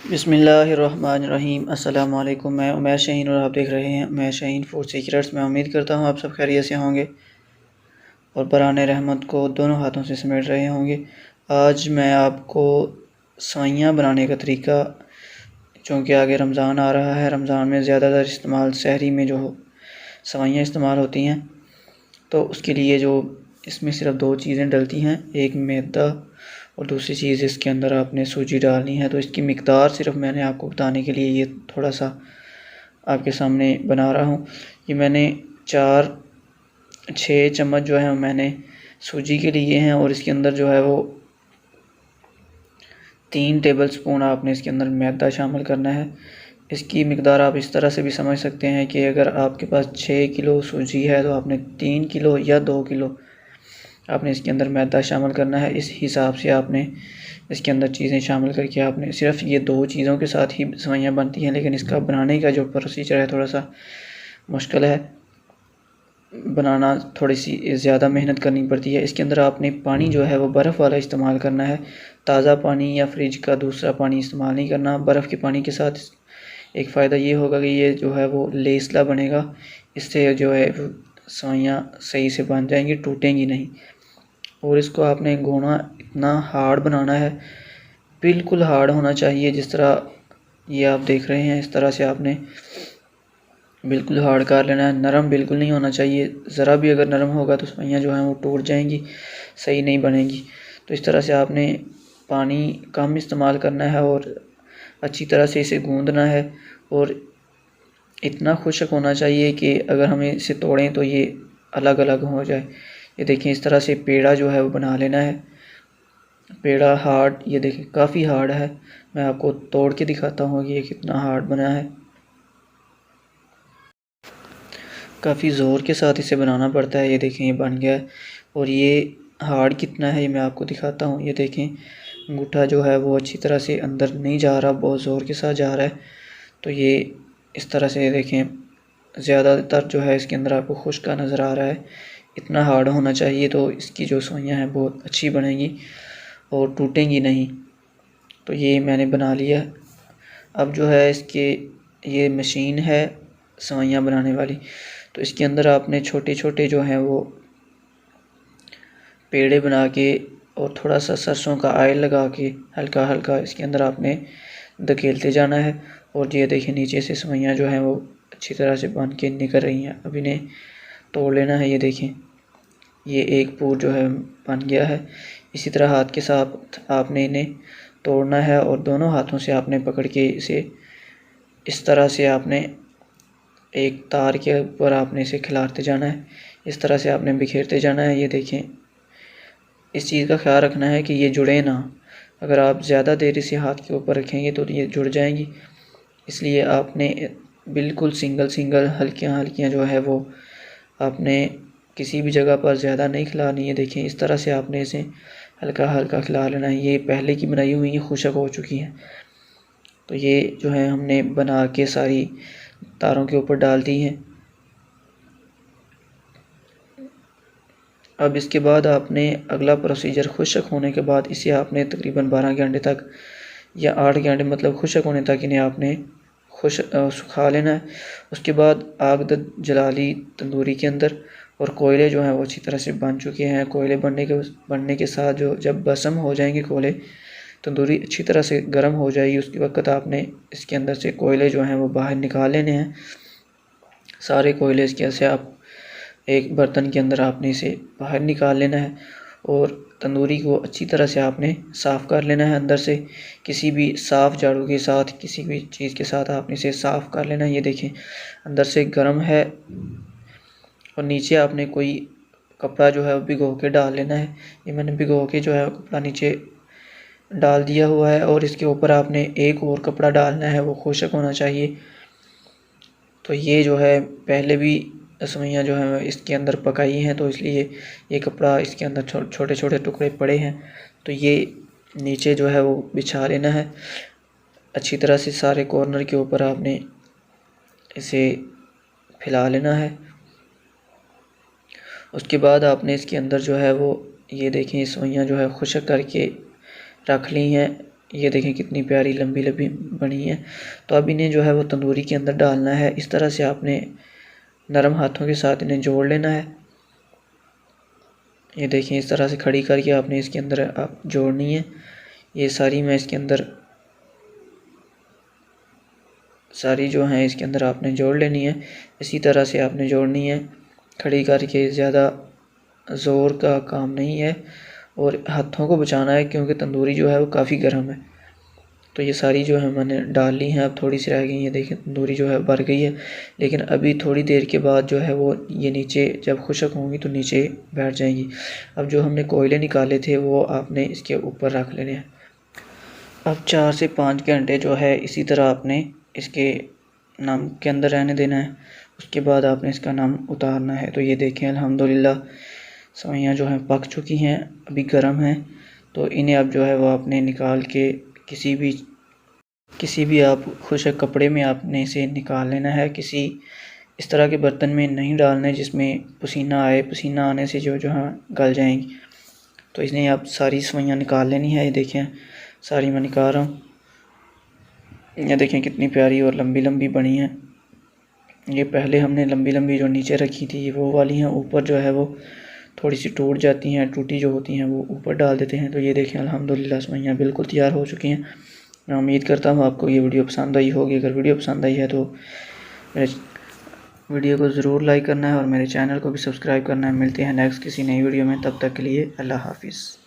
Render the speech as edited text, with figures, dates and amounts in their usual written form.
बिस्मिल्लाहिर्रहमानिर्रहीम। अस्सलाम वालेकुम। मैं उमैर शाहीन और आप देख रहे हैं उमैर शाहीन फूड सीक्रेट्स। मैं उम्मीद करता हूँ आप सब खैरियत से होंगे और बराने रहमत को दोनों हाथों से समेट रहे होंगे। आज मैं आपको सवैयाँ बनाने का तरीका, चूँकि आगे रमज़ान आ रहा है, रमज़ान में ज़्यादातर इस्तेमाल सहरी में जो सवैयाँ इस्तेमाल होती हैं, तो उसके लिए जो इसमें सिर्फ दो चीज़ें डलती हैं, एक मैदा और दूसरी चीज़ इसके अंदर आपने सूजी डालनी है। तो इसकी मिक़दार सिर्फ मैंने आपको बताने के लिए ये थोड़ा सा आपके सामने बना रहा हूँ। ये मैंने 4-6 चम्मच जो है मैंने सूजी के लिए हैं और इसके अंदर जो है वो 3 टेबल स्पून आपने इसके अंदर मैदा शामिल करना है। इसकी मिक़दार आप इस तरह से भी समझ सकते हैं कि अगर आपके पास 6 किलो सूजी है तो आपने 3 किलो या 2 किलो आपने इसके अंदर मैदा शामिल करना है। इस हिसाब से आपने इसके अंदर चीज़ें शामिल करके आपने सिर्फ ये दो चीज़ों के साथ ही सवैयाँ बनती हैं, लेकिन इसका बनाने का जो प्रोसीजर है थोड़ा सा मुश्किल है, बनाना थोड़ी सी ज़्यादा मेहनत करनी पड़ती है। इसके अंदर आपने पानी जो है वो बर्फ़ वाला इस्तेमाल करना है, ताज़ा पानी या फ्रिज का दूसरा पानी इस्तेमाल नहीं करना। बर्फ़ के पानी के साथ एक फ़ायदा ये होगा कि ये जो है वो लेसला बनेगा, इससे जो है सवैयाँ सही से बन जाएंगी, टूटेंगी नहीं। और इसको आपने घोना इतना हार्ड बनाना है, बिल्कुल हार्ड होना चाहिए, जिस तरह ये आप देख रहे हैं इस तरह से आपने बिल्कुल हार्ड कर लेना है। नरम बिल्कुल नहीं होना चाहिए, ज़रा भी अगर नरम होगा तो सवैयाँ जो हैं वो टूट जाएंगी, सही नहीं बनेगी। तो इस तरह से आपने पानी कम इस्तेमाल करना है और अच्छी तरह से इसे गूँदना है और इतना खुश्क होना चाहिए कि अगर हमें इसे तोड़ें तो ये अलग अलग हो जाए। ये देखें इस तरह से पेड़ा जो है वो बना लेना है। पेड़ा हार्ड, ये देखें काफ़ी हार्ड है, मैं आपको तोड़ के दिखाता हूँ कि ये कितना हार्ड बना है। काफ़ी ज़ोर के साथ इसे बनाना पड़ता है। ये देखें ये बन गया है और ये हार्ड कितना है ये मैं आपको दिखाता हूँ। ये देखें अंगूठा जो है वो अच्छी तरह से अंदर नहीं जा रहा, बहुत ज़ोर के साथ जा रहा है। तो ये इस तरह से देखें, ज़्यादातर जो है इसके अंदर आपको खुश्क नज़र आ रहा है। इतना हार्ड होना चाहिए तो इसकी जो सवैयाँ हैं बहुत अच्छी बनेंगी और टूटेंगी नहीं। तो ये मैंने बना लिया। अब जो है इसके ये मशीन है सवैयाँ बनाने वाली, तो इसके अंदर आपने छोटे छोटे जो हैं वो पेड़े बना के और थोड़ा सा सरसों का ऑयल लगा के हल्का हल्का इसके अंदर आपने धकेलते जाना है। और ये देखिए नीचे से सवैयाँ जो हैं वो अच्छी तरह से बन के निकल रही हैं। अब इन्हें तोड़ लेना है। ये देखें ये एक पूर जो है बन गया है। इसी तरह हाथ के साथ आपने इन्हें तोड़ना है और दोनों हाथों से आपने पकड़ के इसे इस तरह से आपने एक तार के ऊपर आपने इसे खिलाते जाना है, इस तरह से आपने बिखेरते जाना है। ये देखें इस चीज़ का ख्याल रखना है कि ये जुड़े ना, अगर आप ज़्यादा देर इसे हाथ के ऊपर रखेंगे तो ये जुड़ जाएंगी, इसलिए आपने बिल्कुल सिंगल सिंगल हल्कियाँ हल्कियाँ जो है वो आपने किसी भी जगह पर ज़्यादा नहीं खिलानी है। देखें इस तरह से आपने इसे हल्का हल्का खिला लेना है। ये पहले की बनाई हुई हैं, खुशक हो चुकी हैं। तो ये जो है हमने बना के सारी तारों के ऊपर डाल दी हैं। अब इसके बाद आपने अगला प्रोसीजर, खुशक होने के बाद इसे आपने तकरीबन 12 घंटे तक या 8 घंटे मतलब खुशक होने तक इन्हें आपने सुखा लेना है। उसके बाद आग जला ली तंदूरी के अंदर और कोयले जो हैं वो अच्छी तरह से बन चुके हैं। कोयले बनने के साथ जो जब भस्म हो जाएंगे कोयले, तंदूरी अच्छी तरह से गर्म हो जाएगी, उसके वक्त आपने इसके अंदर से कोयले जो हैं वो बाहर निकाल लेने हैं। सारे कोयले इसके से आप एक बर्तन के अंदर आपने इसे बाहर निकाल लेना है और तंदूरी को अच्छी तरह से आपने साफ़ कर लेना है अंदर से। किसी भी साफ़ झाड़ू के साथ, किसी भी चीज़ के साथ आपने इसे साफ़ कर लेना है। ये देखें अंदर से गर्म है और नीचे आपने कोई कपड़ा जो है वो भिगो के डाल लेना है। ये मैंने भिगो के जो है कपड़ा नीचे डाल दिया हुआ है और इसके ऊपर आपने एक और कपड़ा डालना है, वो खुशक होना चाहिए। तो ये जो है पहले भी सवैयाँ जो है इसके अंदर पकाई हैं, तो इसलिए ये कपड़ा इसके अंदर छोटे छोटे टुकड़े पड़े हैं। तो ये नीचे जो है वो बिछा लेना है अच्छी तरह से, सारे कॉर्नर के ऊपर आपने इसे फैला लेना है। उसके बाद आपने इसके अंदर जो है वो ये देखें सवैयाँ जो है खुशक करके रख ली हैं। ये देखें कितनी प्यारी लंबी लंबी बनी है। तो अब इन्हें जो है वो तंदूरी के अंदर डालना है। इस तरह से आपने नरम हाथों के साथ इन्हें जोड़ लेना है। ये देखें इस तरह से खड़ी करके आपने इसके अंदर आप जोड़नी है। ये सारी मैं इसके अंदर सारी जो हैं इसके अंदर आपने जोड़ लेनी है। इसी तरह से आपने जोड़नी है खड़ी करके, ज़्यादा ज़ोर का काम नहीं है और हाथों को बचाना है क्योंकि तंदूरी जो है वो काफ़ी गर्म है। तो ये सारी जो है मैंने डाल ली हैं, अब थोड़ी सी रह गई। ये देखें तंदूरी जो है भर गई है, लेकिन अभी थोड़ी देर के बाद जो है वो ये नीचे जब खुश्क होंगी तो नीचे बैठ जाएंगी। अब जो हमने कोयले निकाले थे वो आपने इसके ऊपर रख लेने हैं। अब 4 से 5 घंटे जो है इसी तरह आपने इसके नम के अंदर रहने देना है। उसके बाद आपने इसका नम उतारना है। तो ये देखें अल्हम्दुलिल्लाह सेवइयाँ जो हैं पक चुकी हैं, अभी गर्म हैं। तो इन्हें अब जो है वो आपने निकाल के किसी भी आप खुश्क कपड़े में आपने इसे निकाल लेना है। किसी इस तरह के बर्तन में नहीं डालना है जिसमें पसीना आए, पसीना आने से जो है गल जाएंगी। तो इसने आप सारी सेवइयाँ निकाल लेनी है। ये देखें सारी मैं निकाल रहा हूँ। ये देखें कितनी प्यारी और लंबी लंबी बनी है। ये पहले हमने लंबी लंबी जो नीचे रखी थी वो वाली हैं, ऊपर जो है वो थोड़ी सी टूट जाती हैं, टूटी जो होती हैं वो ऊपर डाल देते हैं। तो ये देखें अल्हम्दुलिल्लाह सेवइयाँ बिल्कुल तैयार हो चुकी हैं। मैं उम्मीद करता हूँ आपको ये वीडियो पसंद आई होगी। अगर वीडियो पसंद आई है तो मेरे वीडियो को ज़रूर लाइक करना है और मेरे चैनल को भी सब्सक्राइब करना है। मिलते हैं नेक्स्ट किसी नई वीडियो में, तब तक के लिए अल्लाह हाफिज़।